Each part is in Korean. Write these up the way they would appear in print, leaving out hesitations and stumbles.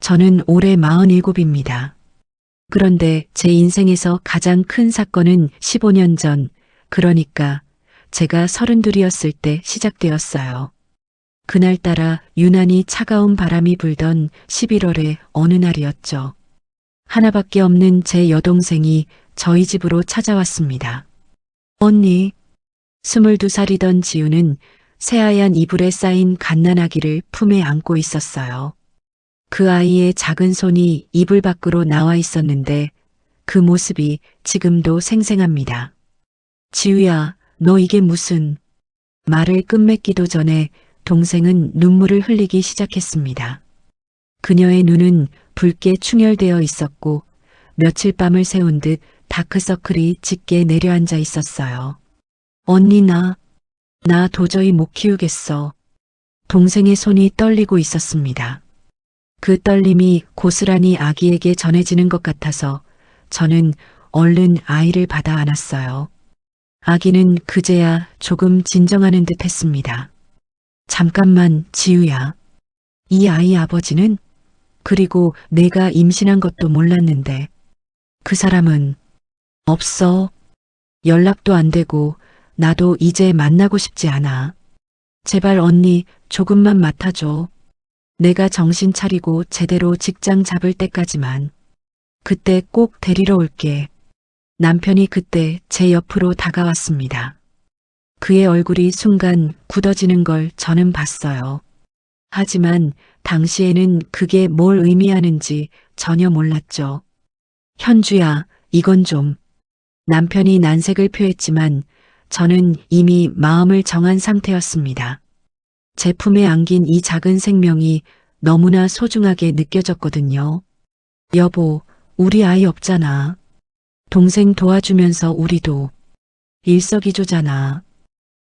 저는 올해 47입니다. 그런데 제 인생에서 가장 큰 사건은 15년 전, 그러니까 제가 32이었을 때 시작되었어요. 그날따라 유난히 차가운 바람이 불던 11월의 어느 날이었죠. 하나밖에 없는 제 여동생이 저희 집으로 찾아왔습니다. 언니, 22살이던 지우는 새하얀 이불에 쌓인 갓난아기를 품에 안고 있었어요. 그 아이의 작은 손이 이불 밖으로 나와 있었는데 그 모습이 지금도 생생합니다. 지우야, 너 이게 무슨... 말을 끝맺기도 전에 동생은 눈물을 흘리기 시작했습니다. 그녀의 눈은 붉게 충혈되어 있었고 며칠 밤을 새운 듯 다크서클이 짙게 내려앉아 있었어요. 언니 나 도저히 못 키우겠어. 동생의 손이 떨리고 있었습니다. 그 떨림이 고스란히 아기에게 전해지는 것 같아서 저는 얼른 아이를 받아 안았어요. 아기는 그제야 조금 진정하는 듯 했습니다. 잠깐만, 지우야. 이 아이 아버지는? 그리고 내가 임신한 것도 몰랐는데. 그 사람은 없어. 연락도 안 되고 나도 이제 만나고 싶지 않아. 제발 언니 조금만 맡아줘. 내가 정신 차리고 제대로 직장 잡을 때까지만. 그때 꼭 데리러 올게. 남편이 그때 제 옆으로 다가왔습니다. 그의 얼굴이 순간 굳어지는 걸 저는 봤어요. 하지만 당시에는 그게 뭘 의미하는지 전혀 몰랐죠. 현주야, 이건 좀. 남편이 난색을 표했지만 저는 이미 마음을 정한 상태였습니다. 제 품에 안긴 이 작은 생명이 너무나 소중하게 느껴졌거든요. 여보, 우리 아이 없잖아. 동생 도와주면서 우리도 일석이조잖아.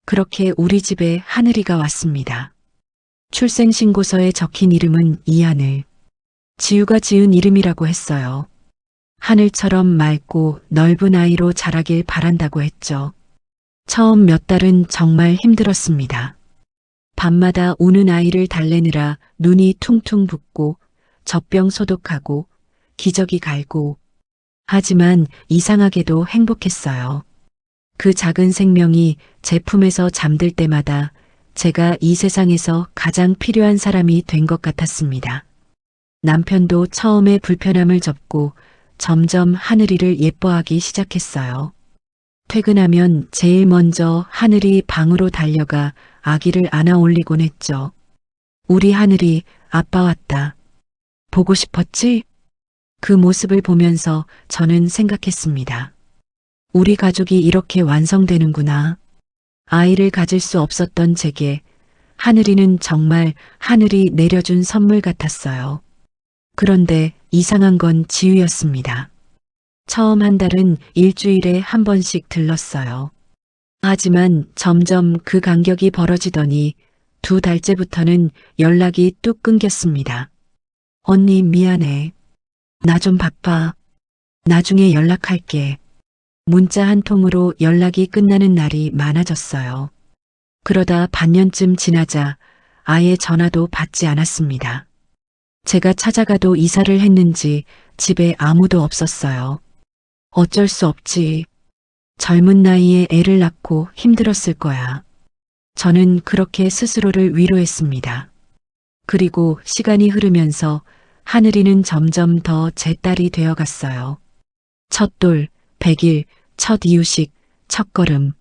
그렇게 우리 집에 하늘이가 왔습니다. 출생신고서에 적힌 이름은 이하늘. 지우가 지은 이름이라고 했어요. 하늘처럼 맑고 넓은 아이로 자라길 바란다고 했죠. 처음 몇 달은 정말 힘들었습니다. 밤마다 우는 아이를 달래느라 눈이 퉁퉁 붓고 젖병 소독하고 기저귀 갈고 하지만 이상하게도 행복했어요. 그 작은 생명이 제 품에서 잠들 때마다 제가 이 세상에서 가장 필요한 사람이 된 것 같았습니다. 남편도 처음에 불편함을 접고 점점 하늘이를 예뻐하기 시작했어요. 퇴근하면 제일 먼저 하늘이 방으로 달려가 아기를 안아 올리곤 했죠. 우리 하늘이 아빠 왔다. 보고 싶었지? 그 모습을 보면서 저는 생각했습니다. 우리 가족이 이렇게 완성되는구나. 아이를 가질 수 없었던 제게 하늘이는 정말 하늘이 내려준 선물 같았어요. 그런데 이상한 건 지우였습니다. 처음 한 달은 일주일에 한 번씩 들렀어요. 하지만 점점 그 간격이 벌어지더니 2달째부터는 연락이 뚝 끊겼습니다. 언니 미안해. 나 좀 바빠. 나중에 연락할게. 문자 한 통으로 연락이 끝나는 날이 많아졌어요. 그러다 반년쯤 지나자 아예 전화도 받지 않았습니다. 제가 찾아가도 이사를 했는지 집에 아무도 없었어요. 어쩔 수 없지. 젊은 나이에 애를 낳고 힘들었을 거야. 저는 그렇게 스스로를 위로했습니다. 그리고 시간이 흐르면서 하늘이는 점점 더 제 딸이 되어갔어요. 첫돌, 100일, 첫 이유식, 첫걸음.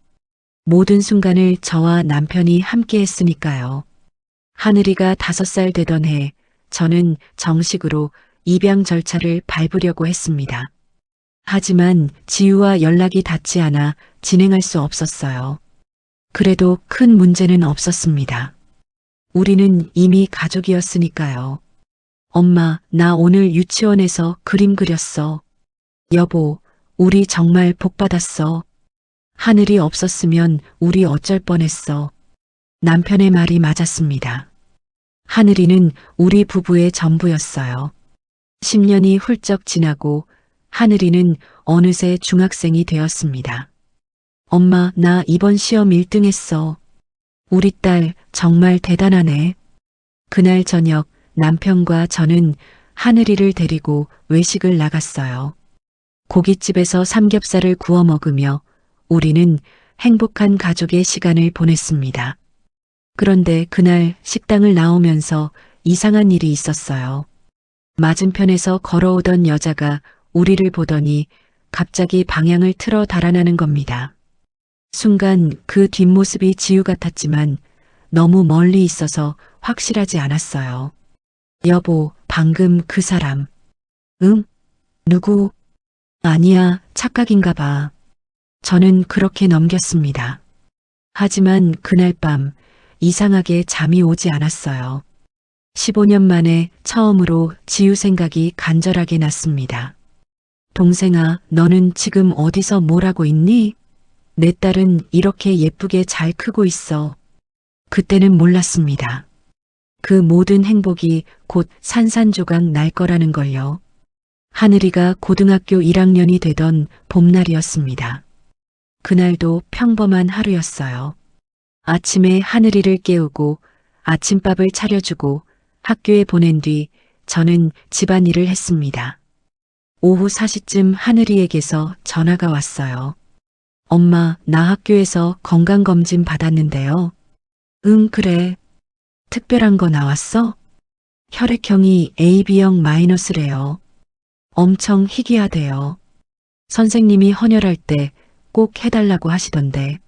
모든 순간을 저와 남편이 함께 했으니까요. 하늘이가 5살 되던 해 저는 정식으로 입양 절차를 밟으려고 했습니다. 하지만 지우와 연락이 닿지 않아 진행할 수 없었어요. 그래도 큰 문제는 없었습니다. 우리는 이미 가족이었으니까요. 엄마, 나 오늘 유치원에서 그림 그렸어. 여보, 우리 정말 복 받았어. 하늘이 없었으면 우리 어쩔 뻔했어. 남편의 말이 맞았습니다. 하늘이는 우리 부부의 전부였어요. 10년이 훌쩍 지나고 하늘이는 어느새 중학생이 되었습니다. 엄마, 나 이번 시험 1등 했어. 우리 딸 정말 대단하네. 그날 저녁 남편과 저는 하늘이를 데리고 외식을 나갔어요. 고깃집에서 삼겹살을 구워 먹으며 우리는 행복한 가족의 시간을 보냈습니다. 그런데 그날 식당을 나오면서 이상한 일이 있었어요. 맞은편에서 걸어오던 여자가 우리를 보더니 갑자기 방향을 틀어 달아나는 겁니다. 순간 그 뒷모습이 지우 같았지만 너무 멀리 있어서 확실하지 않았어요. 여보, 방금 그 사람. 응? 누구? 아니야, 착각인가 봐. 저는 그렇게 넘겼습니다. 하지만 그날 밤 이상하게 잠이 오지 않았어요. 15년 만에 처음으로 지우 생각이 간절하게 났습니다. 동생아, 너는 지금 어디서 뭘 하고 있니? 내 딸은 이렇게 예쁘게 잘 크고 있어. 그때는 몰랐습니다. 그 모든 행복이 곧 산산조각 날 거라는 걸요. 하늘이가 고등학교 1학년이 되던 봄날이었습니다. 그날도 평범한 하루였어요. 아침에 하늘이를 깨우고 아침밥을 차려주고 학교에 보낸 뒤 저는 집안일을 했습니다. 오후 4시쯤 하늘이에게서 전화가 왔어요. 엄마, 나 학교에서 건강검진 받았는데요. 응, 그래. 특별한 거 나왔어? 혈액형이 AB형 마이너스래요. 엄청 희귀하대요. 선생님이 헌혈할 때 꼭 해달라고 하시던데.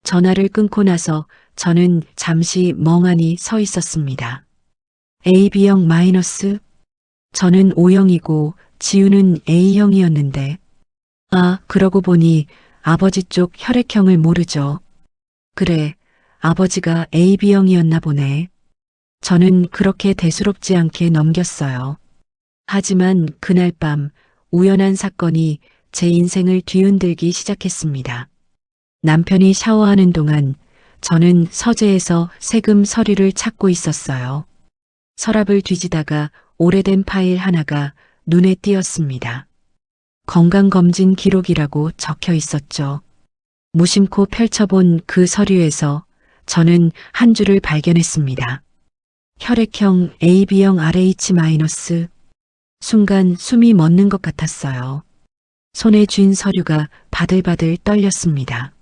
전화를 끊고 나서 저는 잠시 멍하니 서 있었습니다. AB형 마이너스? 저는 O형이고 지우는 A형이었는데. 아, 그러고 보니 아버지 쪽 혈액형을 모르죠. 그래, 아버지가 AB형이었나 보네. 저는 그렇게 대수롭지 않게 넘겼어요. 하지만 그날 밤 우연한 사건이 제 인생을 뒤흔들기 시작했습니다. 남편이 샤워하는 동안 저는 서재에서 세금 서류를 찾고 있었어요. 서랍을 뒤지다가 오래된 파일 하나가 눈에 띄었습니다. 건강검진 기록이라고 적혀 있었죠. 무심코 펼쳐본 그 서류에서 저는 한 줄을 발견했습니다. 혈액형 AB형 RH-. 순간 숨이 멎는 것 같았어요. 손에 쥔 서류가 바들바들 떨렸습니다.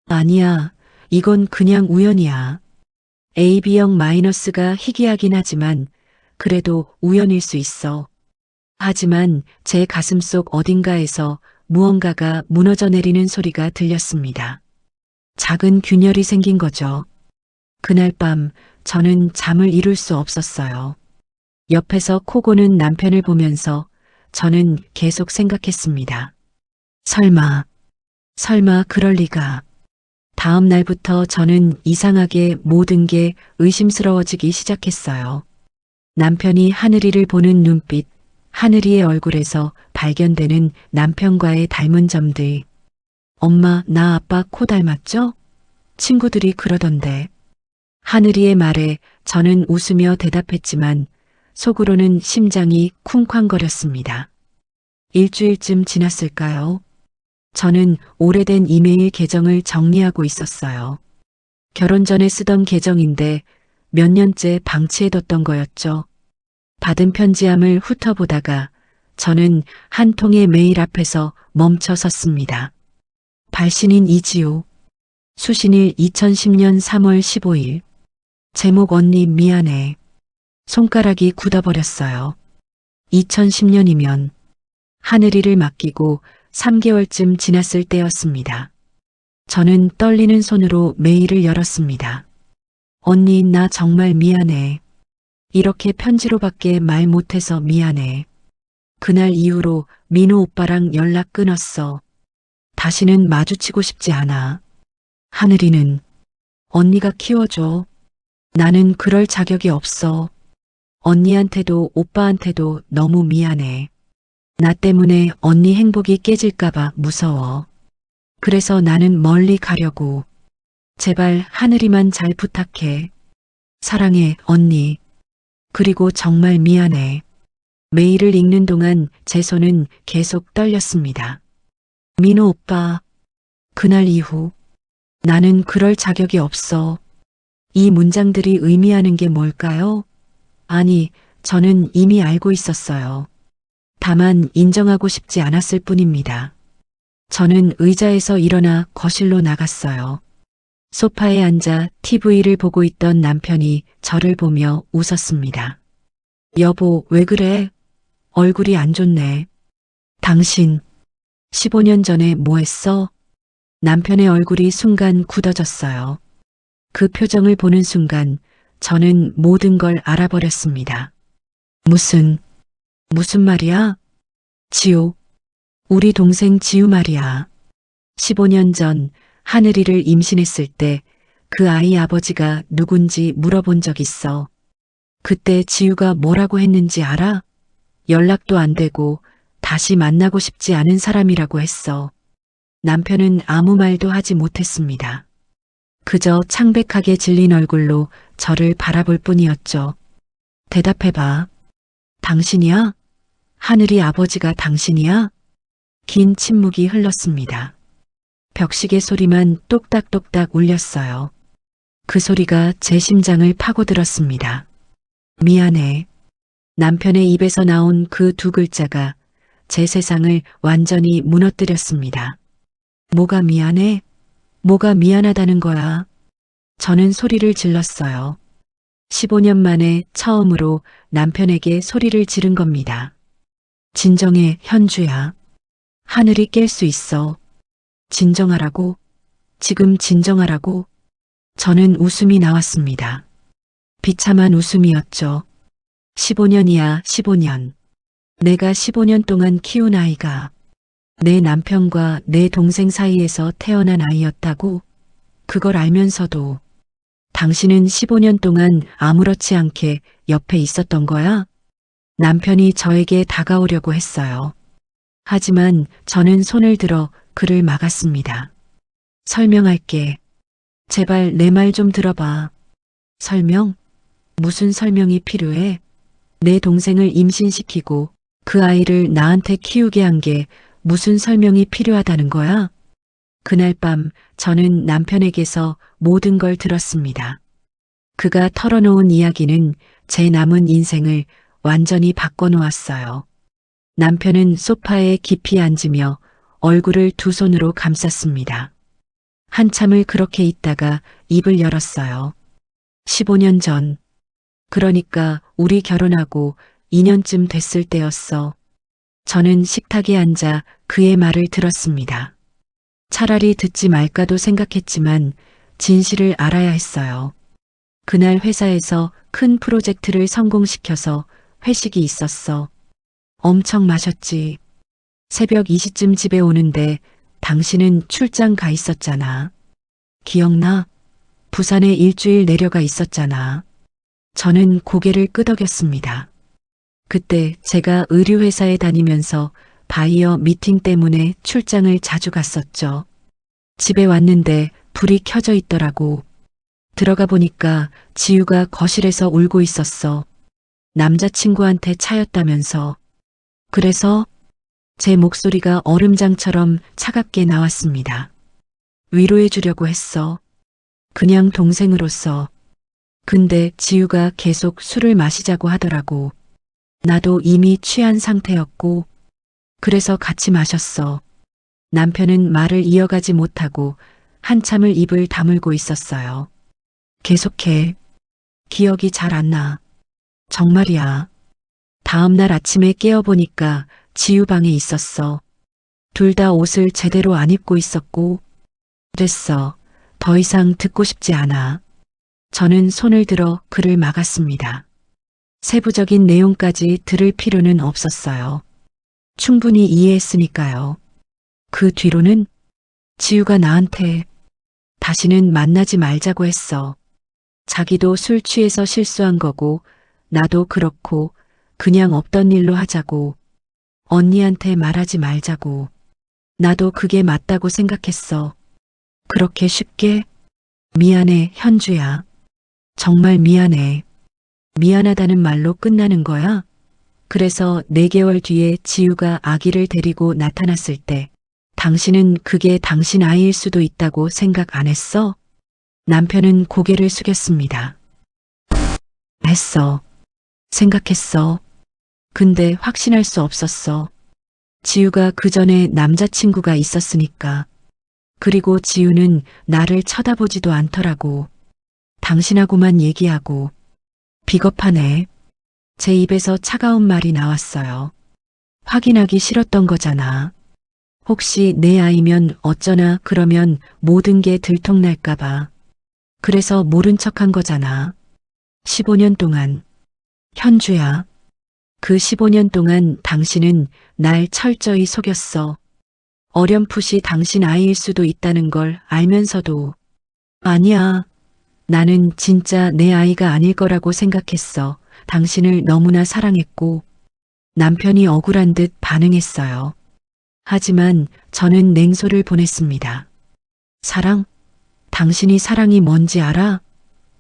아니야, 이건 그냥 우연이야. AB형 마이너스가 희귀하긴 하지만 그래도 우연일 수 있어. 하지만 제 가슴속 어딘가에서 무언가가 무너져 내리는 소리가 들렸습니다. 작은 균열이 생긴 거죠. 그날 밤 저는 잠을 이룰 수 없었어요. 옆에서 코 고는 남편을 보면서 저는 계속 생각했습니다. 설마 그럴 리가. 다음 날부터 저는 이상하게 모든 게 의심스러워지기 시작했어요. 남편이 하늘이를 보는 눈빛, 하늘이의 얼굴에서 발견되는 남편과의 닮은 점들. 엄마, 나 아빠 코 닮았죠? 친구들이 그러던데. 하늘이의 말에 저는 웃으며 대답했지만 속으로는 심장이 쿵쾅거렸습니다. 일주일쯤 지났을까요? 저는 오래된 이메일 계정을 정리하고 있었어요. 결혼 전에 쓰던 계정인데 몇 년째 방치해뒀던 거였죠. 받은 편지함을 훑어보다가 저는 한 통의 메일 앞에서 멈춰 섰습니다. 발신인 이지우. 수신일 2010년 3월 15일. 제목 언니 미안해. 손가락이 굳어버렸어요. 2010년이면 하늘이를 맡기고 3개월쯤 지났을 때였습니다. 저는 떨리는 손으로 메일을 열었습니다. 언니, 나 정말 미안해. 이렇게 편지로밖에 말 못해서 미안해. 그날 이후로 민호 오빠랑 연락 끊었어. 다시는 마주치고 싶지 않아. 하늘이는 언니가 키워줘. 나는 그럴 자격이 없어. 언니한테도 오빠한테도 너무 미안해. 나 때문에 언니 행복이 깨질까봐 무서워. 그래서 나는 멀리 가려고. 제발 하늘이만 잘 부탁해. 사랑해, 언니. 그리고 정말 미안해. 메일을 읽는 동안 제 손은 계속 떨렸습니다. 민호 오빠, 그날 이후 나는 그럴 자격이 없어. 이 문장들이 의미하는 게 뭘까요? 아니, 저는 이미 알고 있었어요. 다만 인정하고 싶지 않았을 뿐입니다. 저는 의자에서 일어나 거실로 나갔어요. 소파에 앉아 TV를 보고 있던 남편이 저를 보며 웃었습니다. 여보, 왜 그래? 얼굴이 안 좋네. 당신, 15년 전에 뭐 했어? 남편의 얼굴이 순간 굳어졌어요. 그 표정을 보는 순간 저는 모든 걸 알아버렸습니다. 무슨 말이야? 지호, 우리 동생 지우 말이야. 15년 전 하늘이를 임신했을 때 그 아이 아버지가 누군지 물어본 적 있어. 그때 지우가 뭐라고 했는지 알아? 연락도 안 되고 다시 만나고 싶지 않은 사람이라고 했어. 남편은 아무 말도 하지 못했습니다. 그저 창백하게 질린 얼굴로 저를 바라볼 뿐이었죠. 대답해봐. 당신이야? 하늘이 아버지가 당신이야? 긴 침묵이 흘렀습니다. 벽시계 소리만 똑딱똑딱 울렸어요. 그 소리가 제 심장을 파고들었습니다. 미안해. 남편의 입에서 나온 그 두 글자가 제 세상을 완전히 무너뜨렸습니다. 뭐가 미안해? 뭐가 미안하다는 거야? 저는 소리를 질렀어요. 15년 만에 처음으로 남편에게 소리를 지른 겁니다. 진정해, 현주야. 하늘이 깰 수 있어. 진정하라고. 지금 진정하라고. 저는 웃음이 나왔습니다. 비참한 웃음이었죠. 15년이야, 15년. 내가 15년 동안 키운 아이가 내 남편과 내 동생 사이에서 태어난 아이였다고? 그걸 알면서도 당신은 15년 동안 아무렇지 않게 옆에 있었던 거야? 남편이 저에게 다가오려고 했어요. 하지만 저는 손을 들어 그를 막았습니다. 설명할게. 제발 내 말 좀 들어봐. 설명? 무슨 설명이 필요해? 내 동생을 임신시키고 그 아이를 나한테 키우게 한 게 무슨 설명이 필요하다는 거야? 그날 밤 저는 남편에게서 모든 걸 들었습니다. 그가 털어놓은 이야기는 제 남은 인생을 완전히 바꿔놓았어요. 남편은 소파에 깊이 앉으며 얼굴을 두 손으로 감쌌습니다. 한참을 그렇게 있다가 입을 열었어요. 15년 전, 그러니까 우리 결혼하고 2년쯤 됐을 때였어. 저는 식탁에 앉아 그의 말을 들었습니다. 차라리 듣지 말까도 생각했지만 진실을 알아야 했어요. 그날 회사에서 큰 프로젝트를 성공시켜서 회식이 있었어. 엄청 마셨지. 새벽 2시쯤 집에 오는데 당신은 출장 가 있었잖아. 기억나? 부산에 일주일 내려가 있었잖아. 저는 고개를 끄덕였습니다. 그때 제가 의류회사에 다니면서 바이어 미팅 때문에 출장을 자주 갔었죠. 집에 왔는데 불이 켜져 있더라고. 들어가 보니까 지우가 거실에서 울고 있었어. 남자친구한테 차였다면서. 그래서 제 목소리가 얼음장처럼 차갑게 나왔습니다. 위로해 주려고 했어. 그냥 동생으로서. 근데 지우가 계속 술을 마시자고 하더라고. 나도 이미 취한 상태였고, 그래서 같이 마셨어. 남편은 말을 이어가지 못하고 한참을 입을 다물고 있었어요. 계속해. 기억이 잘 안 나. 정말이야. 다음 날 아침에 깨어보니까 지우 방에 있었어. 둘 다 옷을 제대로 안 입고 있었고, 그랬어. 더 이상 듣고 싶지 않아. 저는 손을 들어 그를 막았습니다. 세부적인 내용까지 들을 필요는 없었어요. 충분히 이해했으니까요. 그 뒤로는 지우가 나한테 다시는 만나지 말자고 했어. 자기도 술 취해서 실수한 거고 나도 그렇고 그냥 없던 일로 하자고. 언니한테 말하지 말자고. 나도 그게 맞다고 생각했어. 그렇게 쉽게? 미안해, 현주야. 정말 미안해. 미안하다는 말로 끝나는 거야? 그래서 4개월 뒤에 지우가 아기를 데리고 나타났을 때 당신은 그게 당신 아이일 수도 있다고 생각 안 했어? 남편은 고개를 숙였습니다. 했어. 생각했어. 근데 확신할 수 없었어. 지우가 그 전에 남자친구가 있었으니까. 그리고 지우는 나를 쳐다보지도 않더라고. 당신하고만 얘기하고. 비겁하네. 제 입에서 차가운 말이 나왔어요. 확인하기 싫었던 거잖아. 혹시 내 아이면 어쩌나 그러면 모든 게 들통날까봐. 그래서 모른 척한 거잖아. 15년 동안. 현주야. 그 15년 동안 당신은 날 철저히 속였어. 어렴풋이 당신 아이일 수도 있다는 걸 알면서도. 아니야. 나는 진짜 내 아이가 아닐 거라고 생각했어. 당신을 너무나 사랑했고. 남편이 억울한 듯 반응했어요. 하지만 저는 냉소를 보냈습니다. 사랑? 당신이 사랑이 뭔지 알아?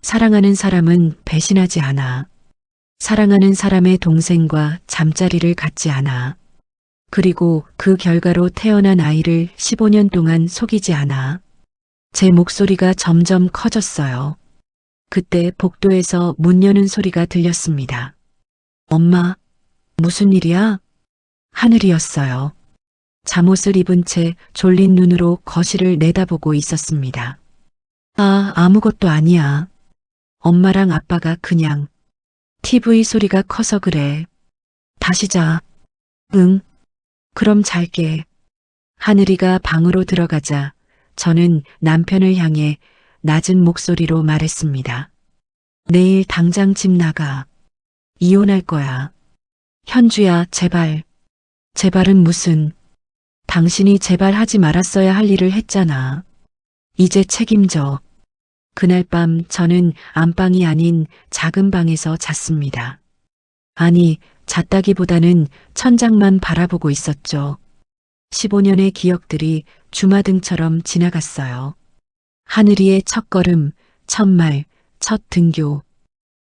사랑하는 사람은 배신하지 않아. 사랑하는 사람의 동생과 잠자리를 갖지 않아. 그리고 그 결과로 태어난 아이를 15년 동안 속이지 않아. 제 목소리가 점점 커졌어요. 그때 복도에서 문 여는 소리가 들렸습니다. 엄마, 무슨 일이야? 하늘이었어요. 잠옷을 입은 채 졸린 눈으로 거실을 내다보고 있었습니다. 아무것도 아니야. 엄마랑 아빠가 그냥. TV 소리가 커서 그래. 다시 자. 응. 그럼 잘게. 하늘이가 방으로 들어가자 저는 남편을 향해 낮은 목소리로 말했습니다. 내일 당장 집 나가. 이혼할 거야. 현주야, 제발. 제발은 무슨. 당신이 제발 하지 말았어야 할 일을 했잖아. 이제 책임져. 그날 밤 저는 안방이 아닌 작은 방에서 잤습니다. 아니, 잤다기보다는 천장만 바라보고 있었죠. 15년의 기억들이 주마등처럼 지나갔어요. 하늘이의 첫걸음, 첫말, 첫 등교.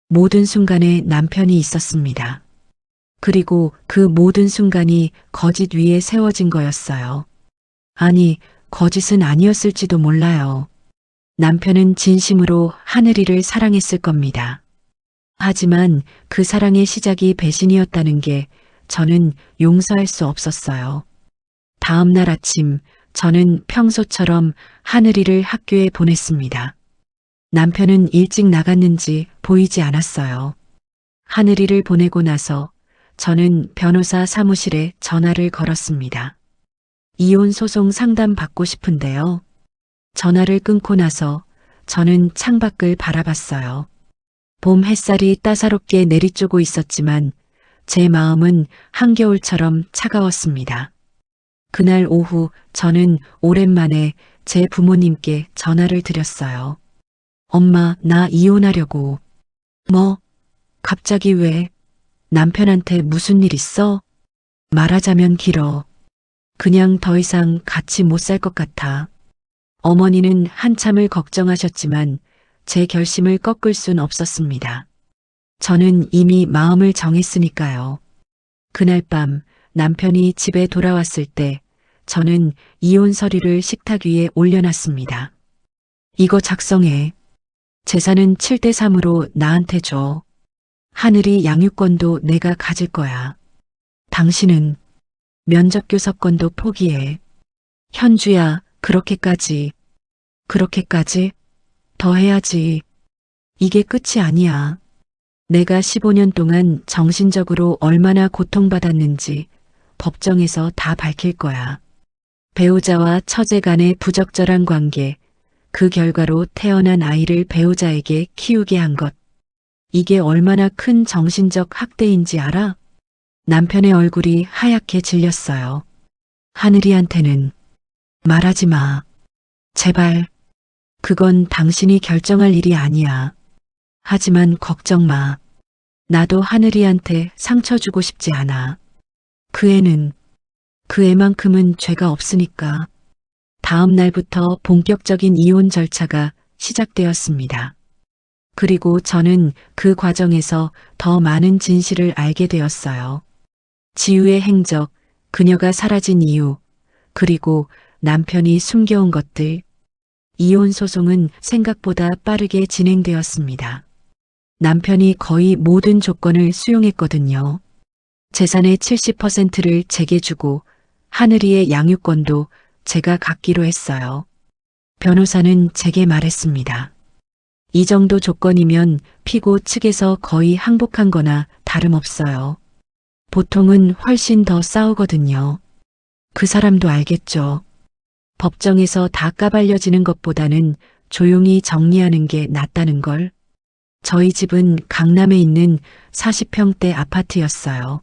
모든 순간에 남편이 있었습니다. 그리고 그 모든 순간이 거짓 위에 세워진 거였어요. 아니, 거짓은 아니었을지도 몰라요. 남편은 진심으로 하늘이를 사랑했을 겁니다. 하지만 그 사랑의 시작이 배신이었다는 게 저는 용서할 수 없었어요. 다음 날 아침 저는 평소처럼 하늘이를 학교에 보냈습니다. 남편은 일찍 나갔는지 보이지 않았어요. 하늘이를 보내고 나서 저는 변호사 사무실에 전화를 걸었습니다. 이혼 소송 상담 받고 싶은데요. 전화를 끊고 나서 저는 창밖을 바라봤어요. 봄 햇살이 따사롭게 내리쬐고 있었지만 제 마음은 한겨울처럼 차가웠습니다. 그날 오후 저는 오랜만에 제 부모님께 전화를 드렸어요. 엄마, 나 이혼하려고. 뭐? 갑자기 왜? 남편한테 무슨 일 있어? 말하자면 길어. 그냥 더 이상 같이 못 살 것 같아. 어머니는 한참을 걱정하셨지만 제 결심을 꺾을 순 없었습니다. 저는 이미 마음을 정했으니까요. 그날 밤 남편이 집에 돌아왔을 때 저는 이혼 서류를 식탁 위에 올려놨습니다. 이거 작성해. 재산은 7대3으로 나한테 줘. 하늘이 양육권도 내가 가질 거야. 당신은 면접교섭권도 포기해. 현주야, 그렇게까지 더 해야지. 이게 끝이 아니야. 내가 15년 동안 정신적으로 얼마나 고통받았는지 법정에서 다 밝힐 거야. 배우자와 처제 간의 부적절한 관계, 그 결과로 태어난 아이를 배우자에게 키우게 한 것. 이게 얼마나 큰 정신적 학대인지 알아? 남편의 얼굴이 하얗게 질렸어요. 하늘이한테는 말하지 마. 제발. 그건 당신이 결정할 일이 아니야. 하지만 걱정 마. 나도 하늘이한테 상처 주고 싶지 않아. 그 애만큼은 죄가 없으니까. 다음 날부터 본격적인 이혼 절차가 시작되었습니다. 그리고 저는 그 과정에서 더 많은 진실을 알게 되었어요. 지우의 행적, 그녀가 사라진 이유, 그리고 남편이 숨겨온 것들. 이혼 소송은 생각보다 빠르게 진행되었습니다. 남편이 거의 모든 조건을 수용했거든요. 재산의 70%를 제게 주고 하늘이의 양육권도 제가 갖기로 했어요. 변호사는 제게 말했습니다. 이 정도 조건이면 피고 측에서 거의 항복한 거나 다름없어요. 보통은 훨씬 더 싸우거든요. 그 사람도 알겠죠. 법정에서 다 까발려지는 것보다는 조용히 정리하는 게 낫다는 걸. 저희 집은 강남에 있는 40평대 아파트였어요.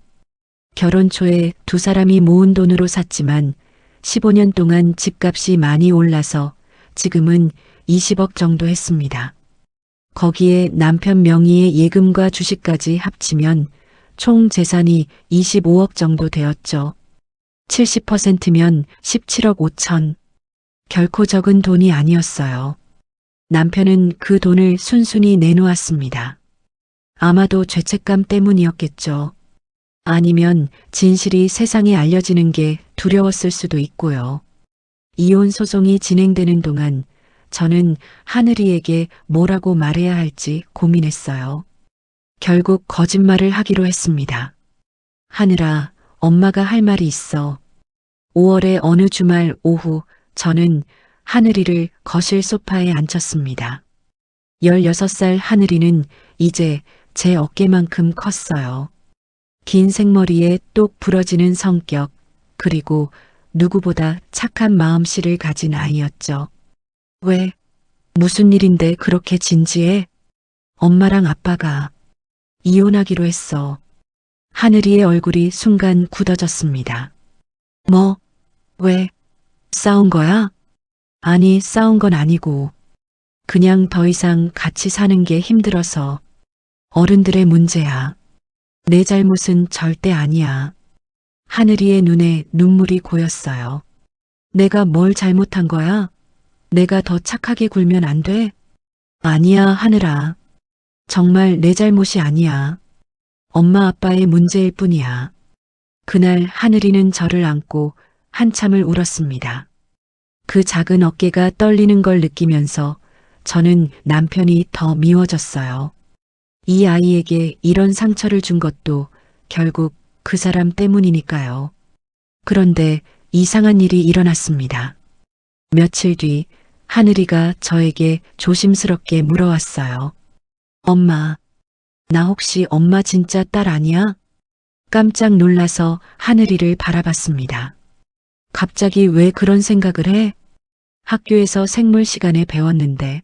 결혼 초에 두 사람이 모은 돈으로 샀지만 15년 동안 집값이 많이 올라서 지금은 20억 정도 했습니다. 거기에 남편 명의의 예금과 주식까지 합치면 총 재산이 25억 정도 되었죠. 70%면 17억 5천. 결코 적은 돈이 아니었어요. 남편은 그 돈을 순순히 내놓았습니다. 아마도 죄책감 때문이었겠죠. 아니면 진실이 세상에 알려지는 게 두려웠을 수도 있고요. 이혼 소송이 진행되는 동안 저는 하늘이에게 뭐라고 말해야 할지 고민했어요. 결국 거짓말을 하기로 했습니다. 하늘아, 엄마가 할 말이 있어. 5월의 어느 주말 오후 저는 하늘이를 거실 소파에 앉혔습니다. 16살 하늘이는 이제 제 어깨만큼 컸어요. 긴 생머리에 똑 부러지는 성격, 그리고 누구보다 착한 마음씨를 가진 아이였죠. 왜? 무슨 일인데 그렇게 진지해? 엄마랑 아빠가 이혼하기로 했어. 하늘이의 얼굴이 순간 굳어졌습니다. 뭐? 왜? 싸운 거야? 아니, 싸운 건 아니고 그냥 더 이상 같이 사는 게 힘들어서. 어른들의 문제야. 내 잘못은 절대 아니야. 하늘이의 눈에 눈물이 고였어요. 내가 뭘 잘못한 거야? 내가 더 착하게 굴면 안 돼? 아니야, 하늘아. 정말 내 잘못이 아니야. 엄마 아빠의 문제일 뿐이야. 그날 하늘이는 저를 안고 한참을 울었습니다. 그 작은 어깨가 떨리는 걸 느끼면서 저는 남편이 더 미워졌어요. 이 아이에게 이런 상처를 준 것도 결국 그 사람 때문이니까요. 그런데 이상한 일이 일어났습니다. 며칠 뒤 하늘이가 저에게 조심스럽게 물어왔어요. 엄마, 나 혹시 엄마 진짜 딸 아니야? 깜짝 놀라서 하늘이를 바라봤습니다. 갑자기 왜 그런 생각을 해? 학교에서 생물 시간에 배웠는데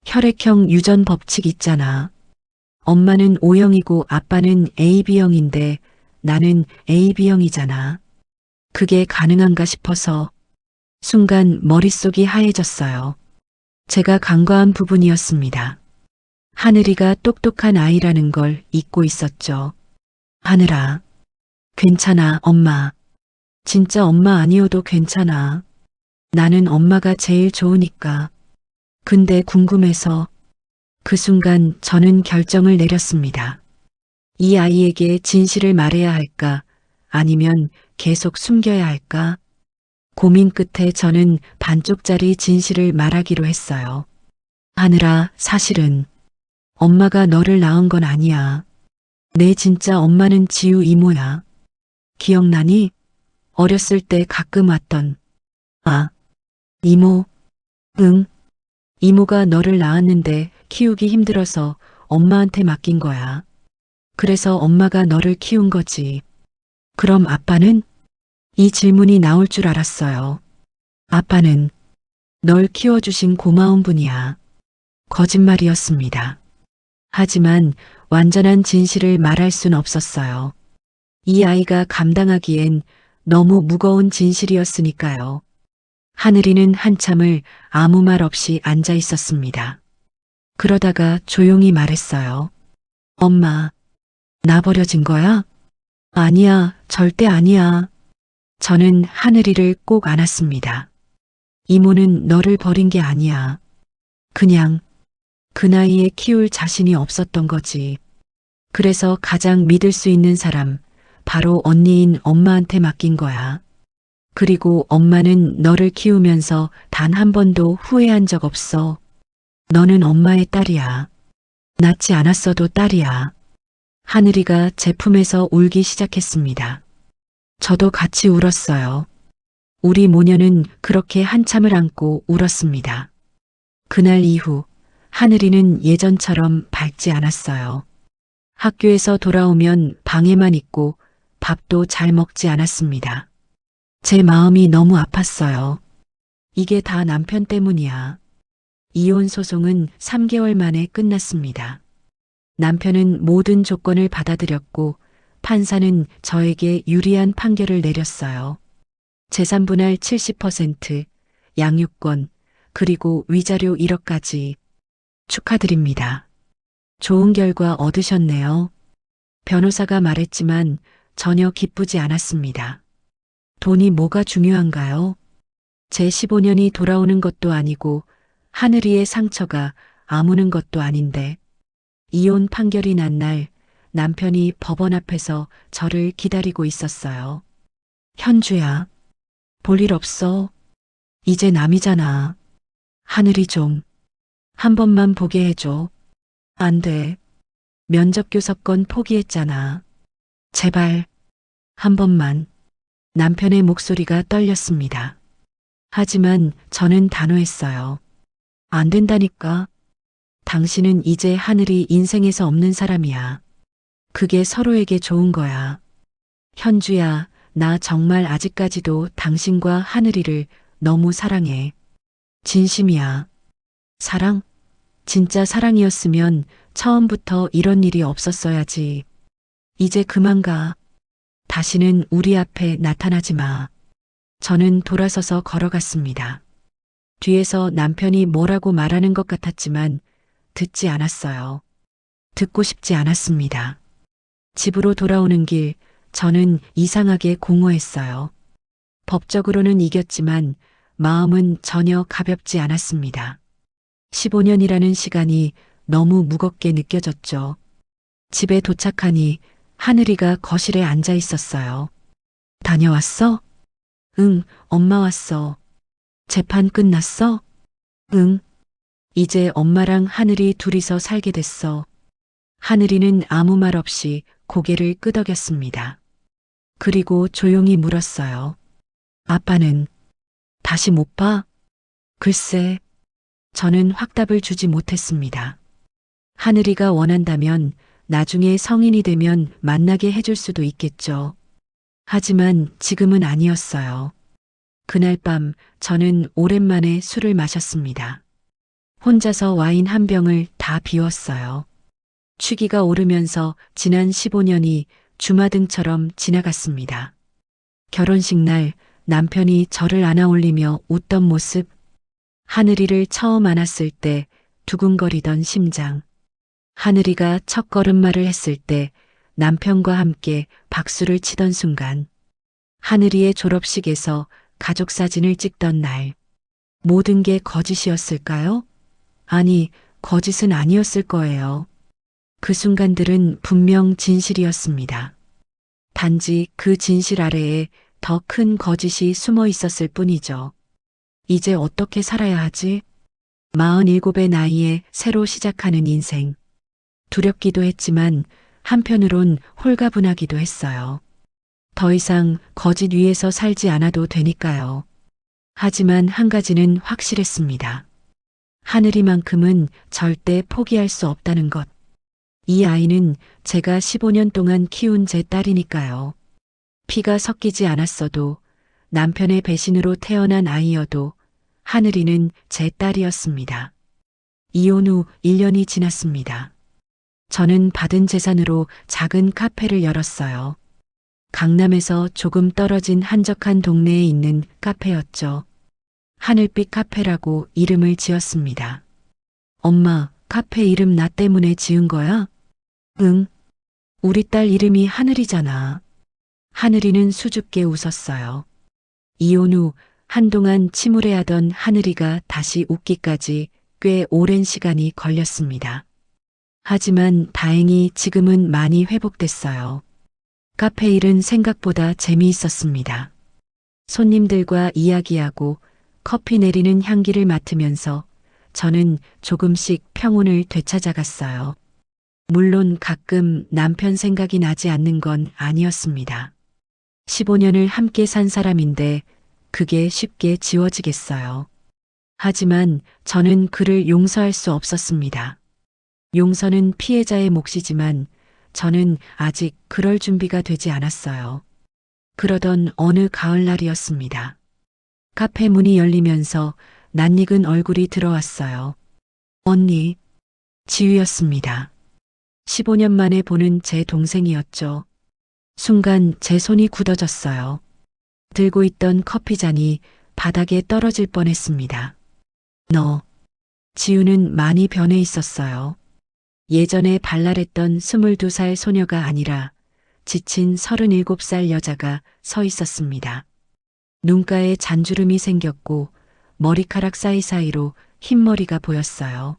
혈액형 유전 법칙 있잖아. 엄마는 O형이고 아빠는 AB형인데 나는 AB형이잖아. 그게 가능한가 싶어서 순간 머릿속이 하얘졌어요. 제가 간과한 부분이었습니다. 하늘이가 똑똑한 아이라는 걸 잊고 있었죠. 하늘아, 괜찮아, 엄마. 진짜 엄마 아니어도 괜찮아. 나는 엄마가 제일 좋으니까. 근데 궁금해서. 그 순간 저는 결정을 내렸습니다. 이 아이에게 진실을 말해야 할까? 아니면 계속 숨겨야 할까? 고민 끝에 저는 반쪽짜리 진실을 말하기로 했어요. 하늘아, 사실은 엄마가 너를 낳은 건 아니야. 내 진짜 엄마는 지우 이모야. 기억나니? 어렸을 때 가끔 왔던. 아, 이모. 응. 이모가 너를 낳았는데 키우기 힘들어서 엄마한테 맡긴 거야. 그래서 엄마가 너를 키운 거지. 그럼 아빠는? 이 질문이 나올 줄 알았어요. 아빠는 널 키워주신 고마운 분이야. 거짓말이었습니다. 하지만 완전한 진실을 말할 순 없었어요. 이 아이가 감당하기엔 너무 무거운 진실이었으니까요. 하늘이는 한참을 아무 말 없이 앉아 있었습니다. 그러다가 조용히 말했어요. 엄마, 나 버려진 거야? 아니야, 절대 아니야. 저는 하늘이를 꼭 안았습니다. 이모는 너를 버린 게 아니야. 그냥 그 나이에 키울 자신이 없었던 거지. 그래서 가장 믿을 수 있는 사람, 바로 언니인 엄마한테 맡긴 거야. 그리고 엄마는 너를 키우면서 단 한 번도 후회한 적 없어. 너는 엄마의 딸이야. 낳지 않았어도 딸이야. 하늘이가 제 품에서 울기 시작했습니다. 저도 같이 울었어요. 우리 모녀는 그렇게 한참을 안고 울었습니다. 그날 이후 하늘이는 예전처럼 밝지 않았어요. 학교에서 돌아오면 방에만 있고 밥도 잘 먹지 않았습니다. 제 마음이 너무 아팠어요. 이게 다 남편 때문이야. 이혼 소송은 3개월 만에 끝났습니다. 남편은 모든 조건을 받아들였고 판사는 저에게 유리한 판결을 내렸어요. 재산 분할 70%, 양육권, 그리고 위자료 1억까지. 축하드립니다. 좋은 결과 얻으셨네요. 변호사가 말했지만 전혀 기쁘지 않았습니다. 돈이 뭐가 중요한가요? 제 15년이 돌아오는 것도 아니고 하늘이의 상처가 아무는 것도 아닌데 이혼 판결이 난 날 남편이 법원 앞에서 저를 기다리고 있었어요. 현주야, 볼 일 없어. 이제 남이잖아. 하늘이 좀 한 번만 보게 해줘. 안 돼. 면접 교섭권 포기했잖아. 제발 한 번만. 남편의 목소리가 떨렸습니다. 하지만 저는 단호했어요. 안 된다니까. 당신은 이제 하늘이 인생에서 없는 사람이야. 그게 서로에게 좋은 거야. 현주야, 나 정말 아직까지도 당신과 하늘이를 너무 사랑해. 진심이야. 사랑? 진짜 사랑이었으면 처음부터 이런 일이 없었어야지. 이제 그만 가. 다시는 우리 앞에 나타나지 마. 저는 돌아서서 걸어갔습니다. 뒤에서 남편이 뭐라고 말하는 것 같았지만 듣지 않았어요. 듣고 싶지 않았습니다. 집으로 돌아오는 길 저는 이상하게 공허했어요. 법적으로는 이겼지만 마음은 전혀 가볍지 않았습니다. 15년이라는 시간이 너무 무겁게 느껴졌죠. 집에 도착하니 하늘이가 거실에 앉아 있었어요. 다녀왔어? 응, 엄마 왔어. 재판 끝났어? 응. 이제 엄마랑 하늘이 둘이서 살게 됐어. 하늘이는 아무 말 없이 고개를 끄덕였습니다. 그리고 조용히 물었어요. 아빠는 다시 못 봐? 글쎄, 저는 확답을 주지 못했습니다. 하늘이가 원한다면 나중에 성인이 되면 만나게 해줄 수도 있겠죠. 하지만 지금은 아니었어요. 그날 밤 저는 오랜만에 술을 마셨습니다. 혼자서 와인 한 병을 다 비웠어요. 취기가 오르면서 지난 15년이 주마등처럼 지나갔습니다. 결혼식 날 남편이 저를 안아올리며 웃던 모습, 하늘이를 처음 안았을 때 두근거리던 심장, 하늘이가 첫 걸음마를 했을 때 남편과 함께 박수를 치던 순간, 하늘이의 졸업식에서 가족 사진을 찍던 날, 모든 게 거짓이었을까요? 아니, 거짓은 아니었을 거예요. 그 순간들은 분명 진실이었습니다. 단지 그 진실 아래에 더 큰 거짓이 숨어 있었을 뿐이죠. 이제 어떻게 살아야 하지? 47의 나이에 새로 시작하는 인생. 두렵기도 했지만 한편으론 홀가분하기도 했어요. 더 이상 거짓 위에서 살지 않아도 되니까요. 하지만 한 가지는 확실했습니다. 하늘이만큼은 절대 포기할 수 없다는 것. 이 아이는 제가 15년 동안 키운 제 딸이니까요. 피가 섞이지 않았어도 남편의 배신으로 태어난 아이여도 하늘이는 제 딸이었습니다. 이혼 후 1년이 지났습니다. 저는 받은 재산으로 작은 카페를 열었어요. 강남에서 조금 떨어진 한적한 동네에 있는 카페였죠. 하늘빛 카페라고 이름을 지었습니다. 엄마, 카페 이름 나 때문에 지은 거야? 응. 우리 딸 이름이 하늘이잖아. 하늘이는 수줍게 웃었어요. 이혼 후 한동안 침울해하던 하늘이가 다시 웃기까지 꽤 오랜 시간이 걸렸습니다. 하지만 다행히 지금은 많이 회복됐어요. 카페 일은 생각보다 재미있었습니다. 손님들과 이야기하고 커피 내리는 향기를 맡으면서 저는 조금씩 평온을 되찾아갔어요. 물론 가끔 남편 생각이 나지 않는 건 아니었습니다. 15년을 함께 산 사람인데 그게 쉽게 지워지겠어요. 하지만 저는 그를 용서할 수 없었습니다. 용서는 피해자의 몫이지만 저는 아직 그럴 준비가 되지 않았어요. 그러던 어느 가을날이었습니다. 카페 문이 열리면서 낯익은 얼굴이 들어왔어요. 언니, 지유였습니다. 15년 만에 보는 제 동생이었죠. 순간 제 손이 굳어졌어요. 들고 있던 커피잔이 바닥에 떨어질 뻔했습니다. 지우는 많이 변해 있었어요. 예전에 발랄했던 22살 소녀가 아니라 지친 37살 여자가 서 있었습니다. 눈가에 잔주름이 생겼고 머리카락 사이사이로 흰머리가 보였어요.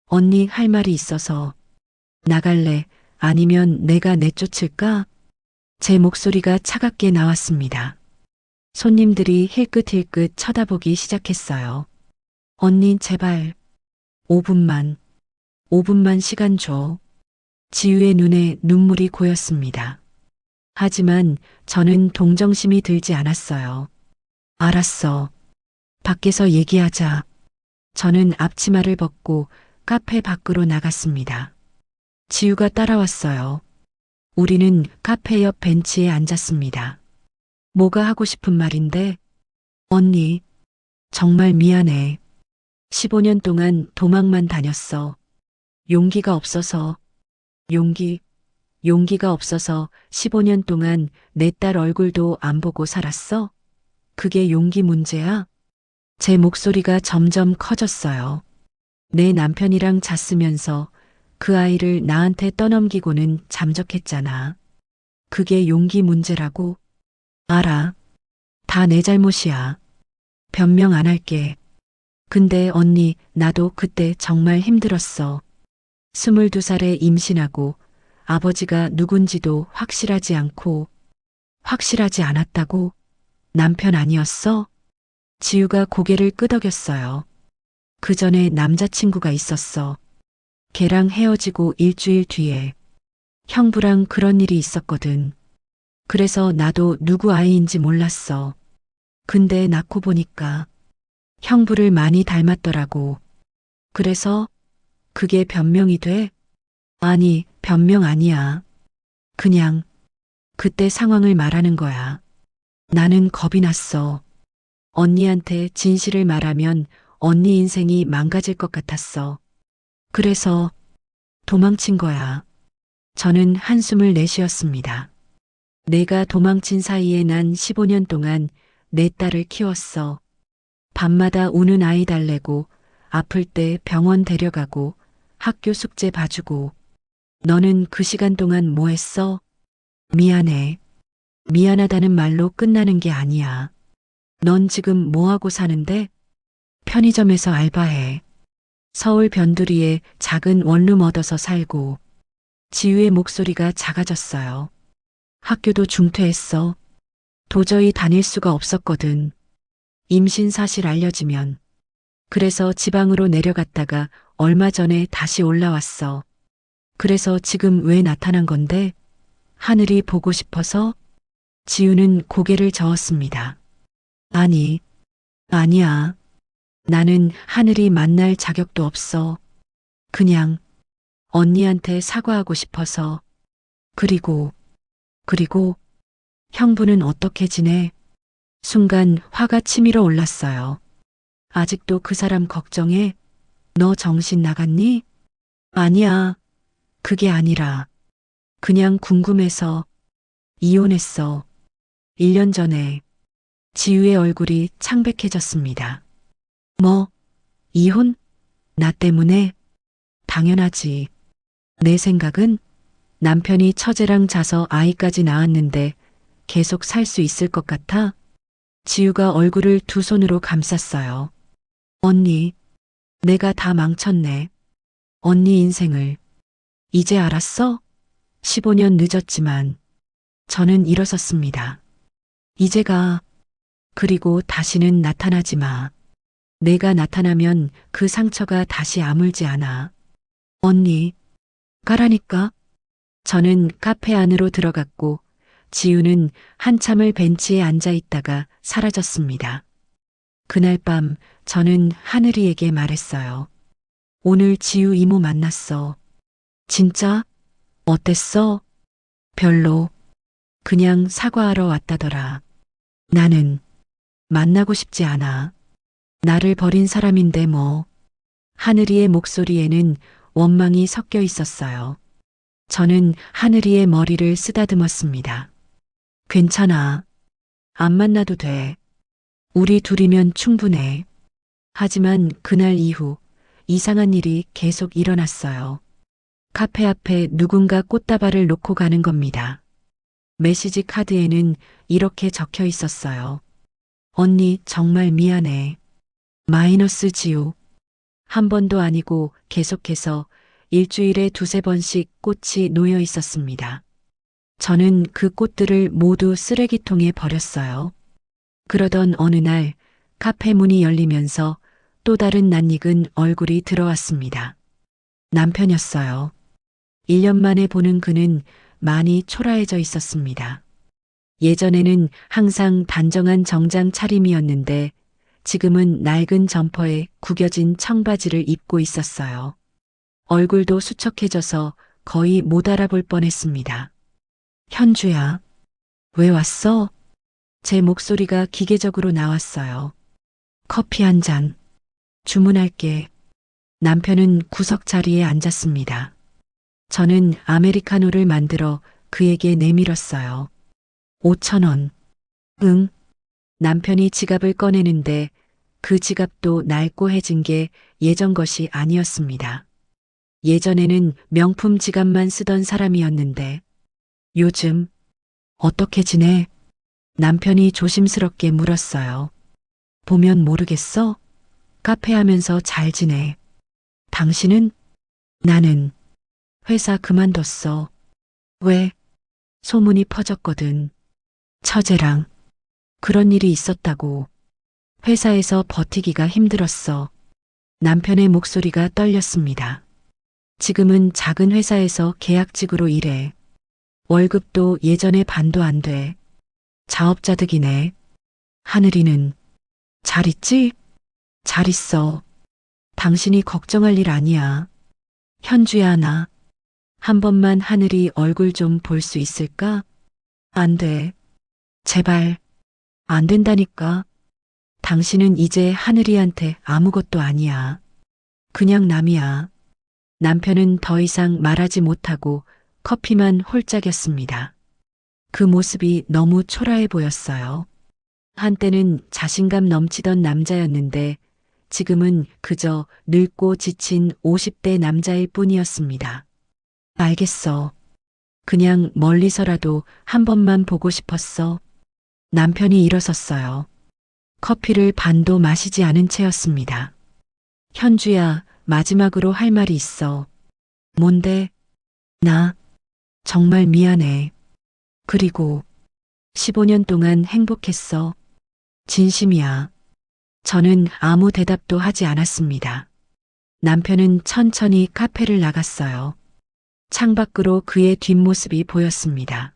언니 할 말이 있어서 나갈래? 아니면 내가 내쫓을까? 제 목소리가 차갑게 나왔습니다. 손님들이 힐끗힐끗 쳐다보기 시작했어요. 언니 제발 5분만 시간 줘. 지유의 눈에 눈물이 고였습니다. 하지만 저는 동정심이 들지 않았어요. 알았어. 밖에서 얘기하자. 저는 앞치마를 벗고 카페 밖으로 나갔습니다. 지유가 따라왔어요. 우리는 카페 옆 벤치에 앉았습니다. 뭐가 하고 싶은 말인데? 언니, 정말 미안해. 15년 동안 도망만 다녔어. 용기가 없어서, 용기가 없어서 15년 동안 내 딸 얼굴도 안 보고 살았어? 그게 용기 문제야? 제 목소리가 점점 커졌어요. 내 남편이랑 잤으면서 그 아이를 나한테 떠넘기고는 잠적했잖아. 그게 용기 문제라고? 알아. 다 내 잘못이야. 변명 안 할게. 근데 언니, 나도 그때 정말 힘들었어. 22살에 임신하고 아버지가 누군지도 확실하지 않았다고? 남편 아니었어? 지우가 고개를 끄덕였어요. 그 전에 남자친구가 있었어. 걔랑 헤어지고 일주일 뒤에 형부랑 그런 일이 있었거든. 그래서 나도 누구 아이인지 몰랐어. 근데 낳고 보니까 형부를 많이 닮았더라고. 그래서 그게 변명이 돼? 아니, 변명 아니야. 그냥 그때 상황을 말하는 거야. 나는 겁이 났어. 언니한테 진실을 말하면 언니 인생이 망가질 것 같았어. 그래서 도망친 거야. 저는 한숨을 내쉬었습니다. 내가 도망친 사이에 난 15년 동안 내 딸을 키웠어. 밤마다 우는 아이 달래고 아플 때 병원 데려가고 학교 숙제 봐주고. 너는 그 시간 동안 뭐 했어? 미안해. 미안하다는 말로 끝나는 게 아니야. 넌 지금 뭐 하고 사는데? 편의점에서 알바해. 서울 변두리에 작은 원룸 얻어서 살고. 지유의 목소리가 작아졌어요. 학교도 중퇴했어. 도저히 다닐 수가 없었거든. 임신 사실 알려지면. 그래서 지방으로 내려갔다가 얼마 전에 다시 올라왔어. 그래서 지금 왜 나타난 건데? 하늘이 보고 싶어서? 지우는 고개를 저었습니다. 아니야. 나는 하늘이 만날 자격도 없어. 그냥 언니한테 사과하고 싶어서. 그리고 형부는 어떻게 지내? 순간 화가 치밀어 올랐어요. 아직도 그 사람 걱정해? 너 정신 나갔니? 아니야. 그게 아니라 그냥 궁금해서. 이혼했어. 1년 전에. 지유의 얼굴이 창백해졌습니다. 뭐? 이혼? 나 때문에? 당연하지. 내 생각은 남편이 처제랑 자서 아이까지 낳았는데 계속 살 수 있을 것 같아? 지유가 얼굴을 두 손으로 감쌌어요. 언니, 내가 다 망쳤네. 언니 인생을. 이제 알았어? 15년 늦었지만 저는 일어섰습니다. 이제가. 그리고 다시는 나타나지 마. 내가 나타나면 그 상처가 다시 아물지 않아. 언니, 가라니까. 저는 카페 안으로 들어갔고 지우는 한참을 벤치에 앉아 있다가 사라졌습니다. 그날 밤 저는 하늘이에게 말했어요. 오늘 지우 이모 만났어. 진짜? 어땠어? 별로. 그냥 사과하러 왔다더라. 나는 만나고 싶지 않아. 나를 버린 사람인데 뭐. 하늘이의 목소리에는 원망이 섞여 있었어요. 저는 하늘이의 머리를 쓰다듬었습니다. 괜찮아. 안 만나도 돼. 우리 둘이면 충분해. 하지만 그날 이후 이상한 일이 계속 일어났어요. 카페 앞에 누군가 꽃다발을 놓고 가는 겁니다. 메시지 카드에는 이렇게 적혀 있었어요. 언니 정말 미안해. 마이너스 지우. 한 번도 아니고 계속해서 일주일에 두세 번씩 꽃이 놓여 있었습니다. 저는 그 꽃들을 모두 쓰레기통에 버렸어요. 그러던 어느 날 카페 문이 열리면서 또 다른 낯익은 얼굴이 들어왔습니다. 남편이었어요. 1년 만에 보는 그는 많이 초라해져 있었습니다. 예전에는 항상 단정한 정장 차림이었는데 지금은 낡은 점퍼에 구겨진 청바지를 입고 있었어요. 얼굴도 수척해져서 거의 못 알아볼 뻔했습니다. 현주야, 왜 왔어? 제 목소리가 기계적으로 나왔어요. 커피 한 잔. 주문할게. 남편은 구석 자리에 앉았습니다. 저는 아메리카노를 만들어 그에게 내밀었어요. 5,000원. 응. 남편이 지갑을 꺼내는데 그 지갑도 낡고해진 게 예전 것이 아니었습니다. 예전에는 명품 지갑만 쓰던 사람이었는데 요즘 어떻게 지내? 남편이 조심스럽게 물었어요. 보면 모르겠어? 카페 하면서 잘 지내. 당신은? 나는 회사 그만뒀어. 왜? 소문이 퍼졌거든. 처제랑 그런 일이 있었다고. 회사에서 버티기가 힘들었어. 남편의 목소리가 떨렸습니다. 지금은 작은 회사에서 계약직으로 일해. 월급도 예전에 반도 안 돼. 자업자득이네. 하늘이는 잘 있지? 잘 있어. 당신이 걱정할 일 아니야. 현주야, 나 한 번만 하늘이 얼굴 좀 볼 수 있을까? 안 돼. 제발. 안 된다니까. 당신은 이제 하늘이한테 아무것도 아니야. 그냥 남이야. 남편은 더 이상 말하지 못하고 커피만 홀짝였습니다. 그 모습이 너무 초라해 보였어요. 한때는 자신감 넘치던 남자였는데 지금은 그저 늙고 지친 50대 남자일 뿐이었습니다. 알겠어. 그냥 멀리서라도 한 번만 보고 싶었어. 남편이 일어섰어요. 커피를 반도 마시지 않은 채였습니다. 현주야, 마지막으로 할 말이 있어. 뭔데? 나 정말 미안해. 그리고 15년 동안 행복했어. 진심이야. 저는 아무 대답도 하지 않았습니다. 남편은 천천히 카페를 나갔어요. 창밖으로 그의 뒷모습이 보였습니다.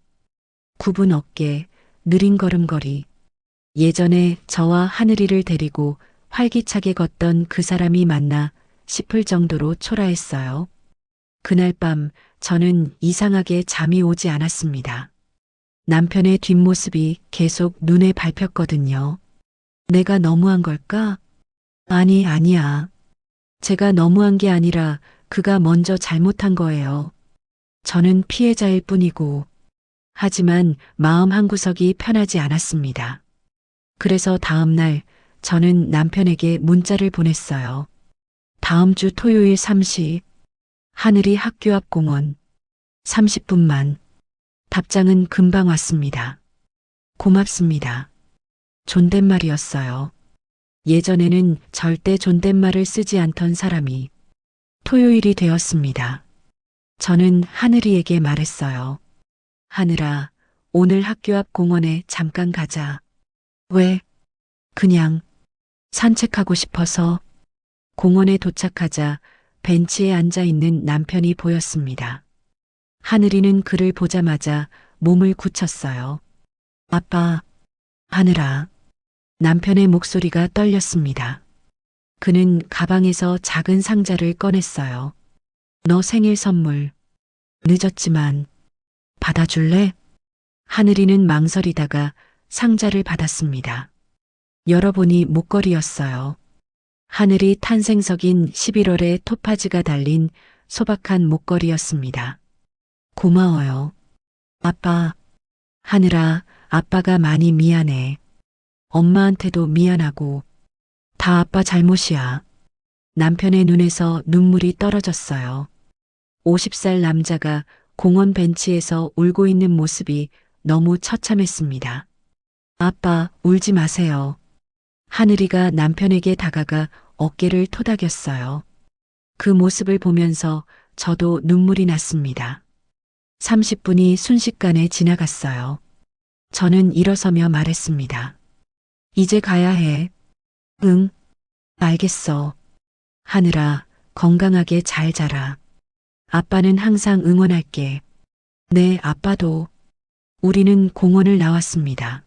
굽은 어깨, 느린 걸음걸이. 예전에 저와 하늘이를 데리고 활기차게 걷던 그 사람이 맞나 싶을 정도로 초라했어요. 그날 밤 저는 이상하게 잠이 오지 않았습니다. 남편의 뒷모습이 계속 눈에 밟혔거든요. 내가 너무한 걸까? 아니, 아니야. 제가 너무한 게 아니라 그가 먼저 잘못한 거예요. 저는 피해자일 뿐이고. 하지만 마음 한구석이 편하지 않았습니다. 그래서 다음 날 저는 남편에게 문자를 보냈어요. 다음 주 토요일 3시, 하늘이 학교 앞 공원, 30분만. 답장은 금방 왔습니다. 고맙습니다. 존댓말이었어요. 예전에는 절대 존댓말을 쓰지 않던 사람이 토요일이 되었습니다. 저는 하늘이에게 말했어요. 하늘아, 오늘 학교 앞 공원에 잠깐 가자. 왜? 그냥 산책하고 싶어서. 공원에 도착하자 벤치에 앉아 있는 남편이 보였습니다. 하늘이는 그를 보자마자 몸을 굳혔어요. 아빠, 하늘아. 남편의 목소리가 떨렸습니다. 그는 가방에서 작은 상자를 꺼냈어요. 너 생일 선물. 늦었지만 받아줄래? 하늘이는 망설이다가 상자를 받았습니다. 열어보니 목걸이였어요. 하늘이 탄생석인 11월의 토파즈가 달린 소박한 목걸이였습니다. 고마워요. 아빠, 하늘아, 아빠가 많이 미안해. 엄마한테도 미안하고 다 아빠 잘못이야. 남편의 눈에서 눈물이 떨어졌어요. 50살 남자가 공원 벤치에서 울고 있는 모습이 너무 처참했습니다. 아빠, 울지 마세요. 하늘이가 남편에게 다가가 어깨를 토닥였어요. 그 모습을 보면서 저도 눈물이 났습니다. 30분이 순식간에 지나갔어요. 저는 일어서며 말했습니다. 이제 가야 해. 응, 알겠어. 하늘아, 건강하게 잘 자라. 아빠는 항상 응원할게. 네, 아빠도. 우리는 공원을 나왔습니다.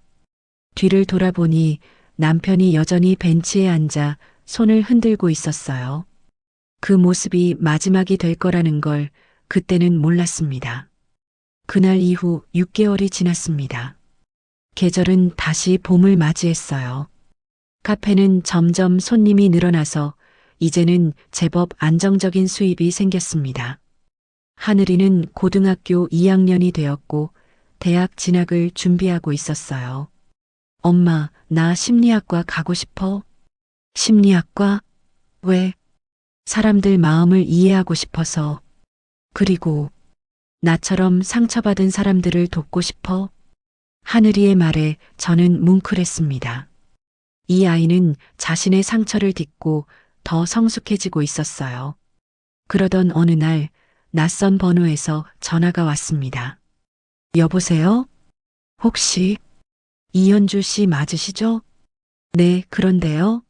뒤를 돌아보니 남편이 여전히 벤치에 앉아 손을 흔들고 있었어요. 그 모습이 마지막이 될 거라는 걸 그때는 몰랐습니다. 그날 이후 6개월이 지났습니다. 계절은 다시 봄을 맞이했어요. 카페는 점점 손님이 늘어나서 이제는 제법 안정적인 수입이 생겼습니다. 하늘이는 고등학교 2학년이 되었고 대학 진학을 준비하고 있었어요. 엄마, 나 심리학과 가고 싶어. 심리학과? 왜? 사람들 마음을 이해하고 싶어서. 그리고 나처럼 상처받은 사람들을 돕고 싶어. 하늘이의 말에 저는 뭉클했습니다. 이 아이는 자신의 상처를 딛고 더 성숙해지고 있었어요. 그러던 어느 날 낯선 번호에서 전화가 왔습니다. 여보세요? 혹시 이현주 씨 맞으시죠? 네, 그런데요.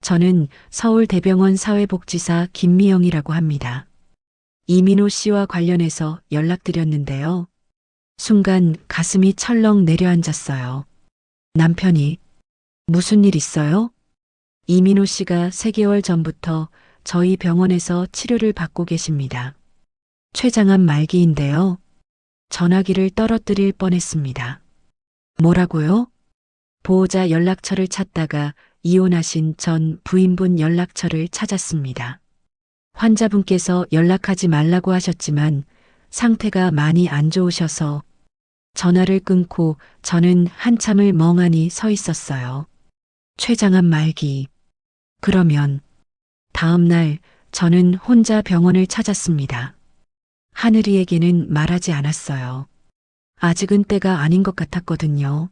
저는 서울대병원 사회복지사 김미영이라고 합니다. 이민호 씨와 관련해서 연락드렸는데요. 순간 가슴이 철렁 내려앉았어요. 남편이 무슨 일 있어요? 이민호 씨가 3개월 전부터 저희 병원에서 치료를 받고 계십니다. 췌장암 말기인데요. 전화기를 떨어뜨릴 뻔했습니다. 뭐라고요? 보호자 연락처를 찾다가 이혼하신 전 부인분 연락처를 찾았습니다. 환자분께서 연락하지 말라고 하셨지만 상태가 많이 안 좋으셔서 전화를 끊고 저는 한참을 멍하니 서 있었어요. 췌장암 말기. 그러면 다음 날 저는 혼자 병원을 찾았습니다. 하늘이에게는 말하지 않았어요. 아직은 때가 아닌 것 같았거든요.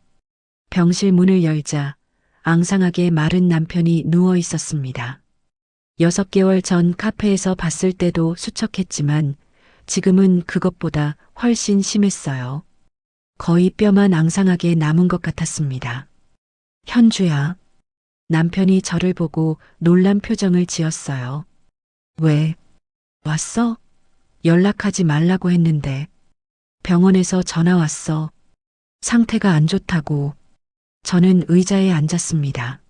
병실 문을 열자 앙상하게 마른 남편이 누워 있었습니다. 6개월 전 카페에서 봤을 때도 수척했지만 지금은 그것보다 훨씬 심했어요. 거의 뼈만 앙상하게 남은 것 같았습니다. 현주야. 남편이 저를 보고 놀란 표정을 지었어요. 왜? 왔어? 연락하지 말라고 했는데. 병원에서 전화 왔어. 상태가 안 좋다고. 저는 의자에 앉았습니다.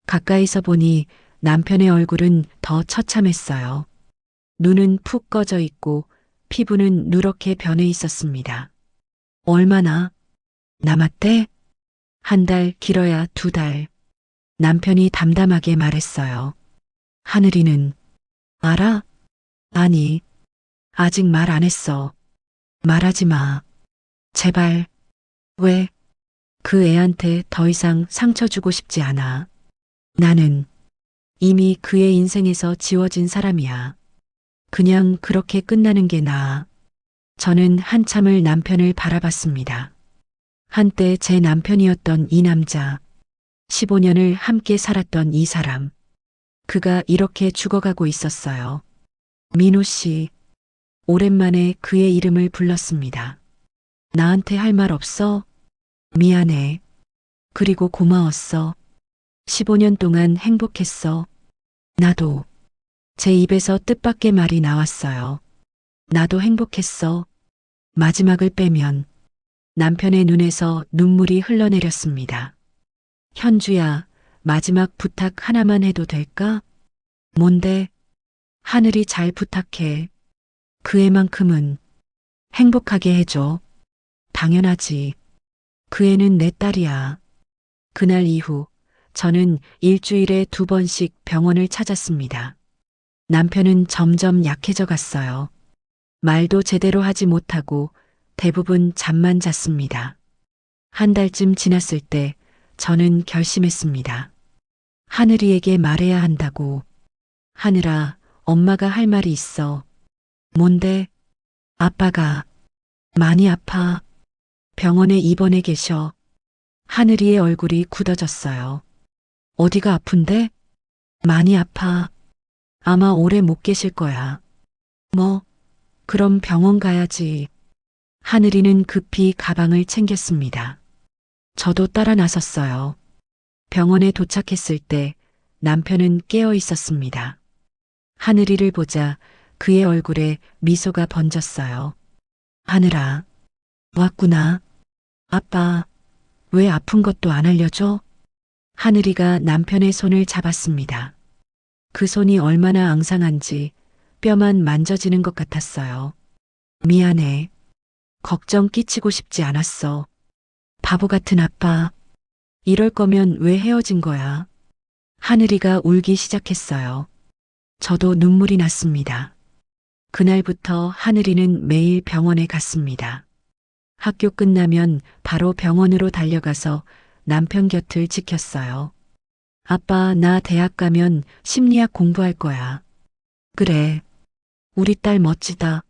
가까이서 보니 남편의 얼굴은 더 처참했어요. 눈은 푹 꺼져 있고 피부는 누렇게 변해 있었습니다. 얼마나 남았대? 1달, 길어야 2달. 남편이 담담하게 말했어요. 하늘이는 알아? 아니, 아직 말 안 했어. 말하지 마. 제발. 왜? 그 애한테 더 이상 상처 주고 싶지 않아. 나는 이미 그의 인생에서 지워진 사람이야. 그냥 그렇게 끝나는 게 나아. 저는 한참을 남편을 바라봤습니다. 한때 제 남편이었던 이 남자, 15년을 함께 살았던 이 사람. 그가 이렇게 죽어가고 있었어요. 민호 씨, 오랜만에 그의 이름을 불렀습니다. 나한테 할 말 없어? 미안해. 그리고 고마웠어. 15년 동안 행복했어. 나도. 제 입에서 뜻밖의 말이 나왔어요. 나도 행복했어. 마지막을 빼면 남편의 눈에서 눈물이 흘러내렸습니다. 현주야, 마지막 부탁 하나만 해도 될까? 뭔데? 하늘이 잘 부탁해. 그 애만큼은 행복하게 해줘. 당연하지. 그 애는 내 딸이야. 그날 이후 저는 일주일에 2번씩 병원을 찾았습니다. 남편은 점점 약해져 갔어요. 말도 제대로 하지 못하고 대부분 잠만 잤습니다. 한 달쯤 지났을 때 저는 결심했습니다. 하늘이에게 말해야 한다고. 하늘아, 엄마가 할 말이 있어. 뭔데? 아빠가 많이 아파. 병원에 입원해 계셔. 하늘이의 얼굴이 굳어졌어요. 어디가 아픈데? 많이 아파. 아마 오래 못 계실 거야. 뭐, 그럼 병원 가야지. 하늘이는 급히 가방을 챙겼습니다. 저도 따라 나섰어요. 병원에 도착했을 때 남편은 깨어 있었습니다. 하늘이를 보자 그의 얼굴에 미소가 번졌어요. 하늘아, 왔구나. 아빠, 왜 아픈 것도 안 알려줘? 하늘이가 남편의 손을 잡았습니다. 그 손이 얼마나 앙상한지 뼈만 만져지는 것 같았어요. 미안해. 걱정 끼치고 싶지 않았어. 바보 같은 아빠. 이럴 거면 왜 헤어진 거야? 하늘이가 울기 시작했어요. 저도 눈물이 났습니다. 그날부터 하늘이는 매일 병원에 갔습니다. 학교 끝나면 바로 병원으로 달려가서 남편 곁을 지켰어요. 아빠, 나 대학 가면 심리학 공부할 거야. 그래. 우리 딸 멋지다.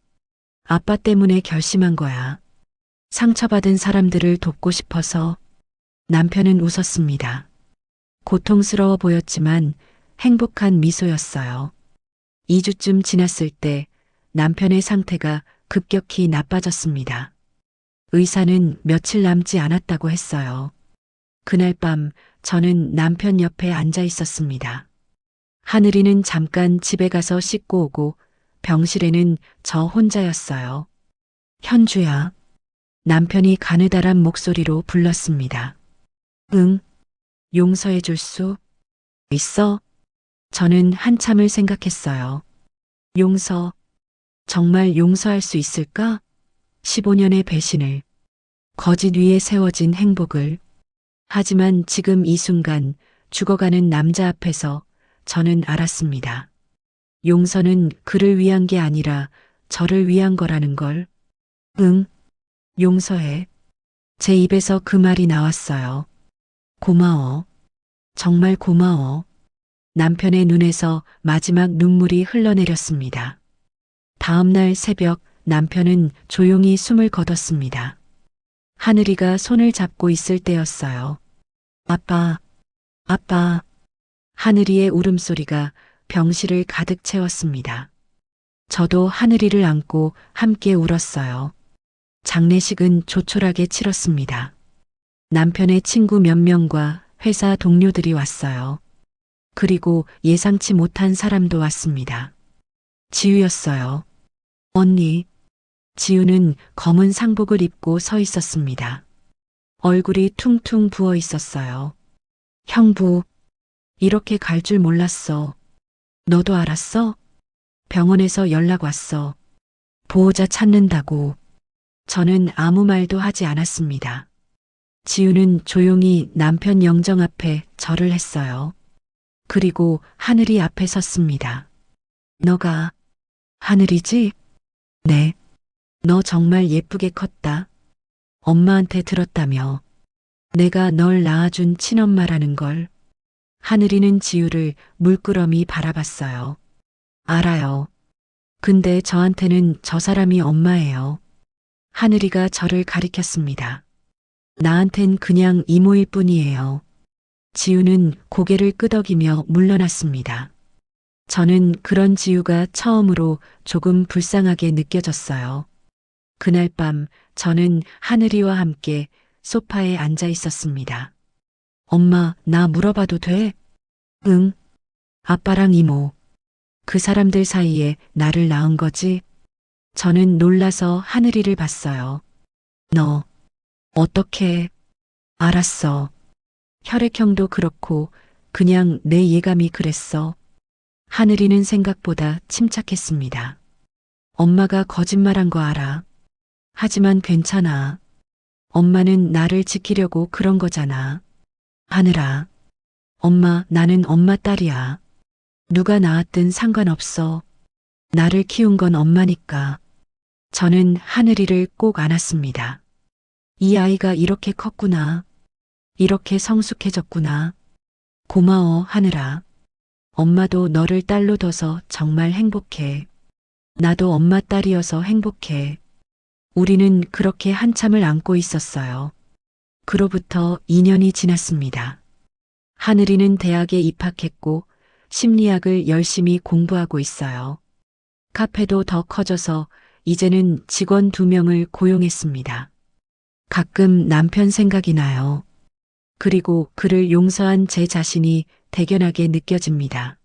아빠 때문에 결심한 거야. 상처받은 사람들을 돕고 싶어서. 남편은 웃었습니다. 고통스러워 보였지만 행복한 미소였어요. 2주쯤 지났을 때 남편의 상태가 급격히 나빠졌습니다. 의사는 며칠 남지 않았다고 했어요. 그날 밤 저는 남편 옆에 앉아 있었습니다. 하늘이는 잠깐 집에 가서 씻고 오고 병실에는 저 혼자였어요. 현주야. 남편이 가느다란 목소리로 불렀습니다. 응, 용서해 줄 수 있어? 저는 한참을 생각했어요. 용서, 정말 용서할 수 있을까? 15년의 배신을, 거짓 위에 세워진 행복을. 하지만 지금 이 순간 죽어가는 남자 앞에서 저는 알았습니다. 용서는 그를 위한 게 아니라 저를 위한 거라는 걸. 응, 용서해. 제 입에서 그 말이 나왔어요. 고마워. 정말 고마워. 남편의 눈에서 마지막 눈물이 흘러내렸습니다. 다음 날 새벽 남편은 조용히 숨을 거뒀습니다. 하늘이가 손을 잡고 있을 때였어요. 아빠, 아빠. 하늘이의 울음소리가 병실을 가득 채웠습니다. 저도 하늘이를 안고 함께 울었어요. 장례식은 조촐하게 치렀습니다. 남편의 친구 몇 명과 회사 동료들이 왔어요. 그리고 예상치 못한 사람도 왔습니다. 지우였어요. 언니. 지우는 검은 상복을 입고 서 있었습니다. 얼굴이 퉁퉁 부어 있었어요. 형부, 이렇게 갈 줄 몰랐어. 너도 알았어? 병원에서 연락 왔어. 보호자 찾는다고. 저는 아무 말도 하지 않았습니다. 지우는 조용히 남편 영정 앞에 절을 했어요. 그리고 하늘이 앞에 섰습니다. 너가 하늘이지? 네. 너 정말 예쁘게 컸다. 엄마한테 들었다며. 내가 널 낳아준 친엄마라는 걸. 하늘이는 지우를 물끄러미 바라봤어요. 알아요. 근데 저한테는 저 사람이 엄마예요. 하늘이가 저를 가리켰습니다. 나한텐 그냥 이모일 뿐이에요. 지우는 고개를 끄덕이며 물러났습니다. 저는 그런 지우가 처음으로 조금 불쌍하게 느껴졌어요. 그날 밤 저는 하늘이와 함께 소파에 앉아 있었습니다. 엄마, 나 물어봐도 돼? 응. 아빠랑 이모. 그 사람들 사이에 나를 낳은 거지? 저는 놀라서 하늘이를 봤어요. 너, 어떻게, 알았어. 혈액형도 그렇고, 그냥 내 예감이 그랬어. 하늘이는 생각보다 침착했습니다. 엄마가 거짓말한 거 알아. 하지만 괜찮아. 엄마는 나를 지키려고 그런 거잖아. 하늘아. 엄마, 나는 엄마 딸이야. 누가 낳았든 상관없어. 나를 키운 건 엄마니까. 저는 하늘이를 꼭 안았습니다. 이 아이가 이렇게 컸구나. 이렇게 성숙해졌구나. 고마워, 하늘아. 엄마도 너를 딸로 둬서 정말 행복해. 나도 엄마 딸이어서 행복해. 우리는 그렇게 한참을 안고 있었어요. 그로부터 2년이 지났습니다. 하늘이는 대학에 입학했고 심리학을 열심히 공부하고 있어요. 카페도 더 커져서 이제는 직원 2명을 고용했습니다. 가끔 남편 생각이 나요. 그리고 그를 용서한 제 자신이 대견하게 느껴집니다.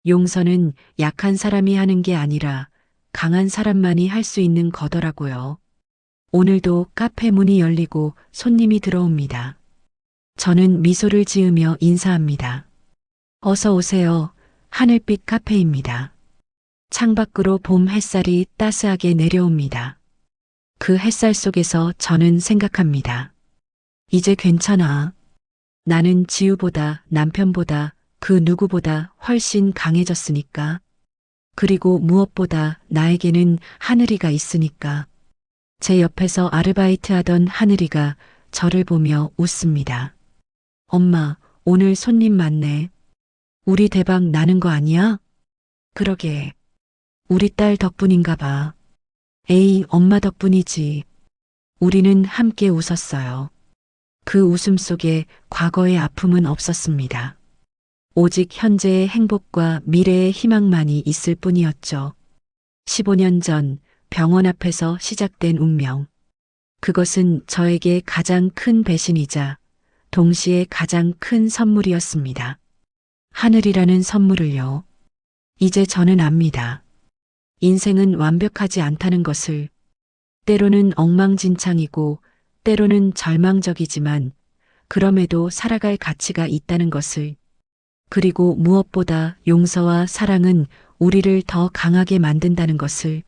용서는 약한 사람이 하는 게 아니라 강한 사람만이 할 수 있는 거더라고요. 오늘도 카페 문이 열리고 손님이 들어옵니다. 저는 미소를 지으며 인사합니다. 어서 오세요. 하늘빛 카페입니다. 창밖으로 봄 햇살이 따스하게 내려옵니다. 그 햇살 속에서 저는 생각합니다. 이제 괜찮아. 나는 지우보다 남편보다 그 누구보다 훨씬 강해졌으니까. 그리고 무엇보다 나에게는 하늘이가 있으니까. 제 옆에서 아르바이트 하던 하늘이가 저를 보며 웃습니다. 엄마, 오늘 손님 많네. 우리 대박 나는 거 아니야? 그러게. 우리 딸 덕분인가 봐. 에이, 엄마 덕분이지. 우리는 함께 웃었어요. 그 웃음 속에 과거의 아픔은 없었습니다. 오직 현재의 행복과 미래의 희망만이 있을 뿐이었죠. 15년 전 병원 앞에서 시작된 운명. 그것은 저에게 가장 큰 배신이자 동시에 가장 큰 선물이었습니다. 하늘이라는 선물을요. 이제 저는 압니다. 인생은 완벽하지 않다는 것을. 때로는 엉망진창이고 때로는 절망적이지만 그럼에도 살아갈 가치가 있다는 것을. 그리고 무엇보다 용서와 사랑은 우리를 더 강하게 만든다는 것을.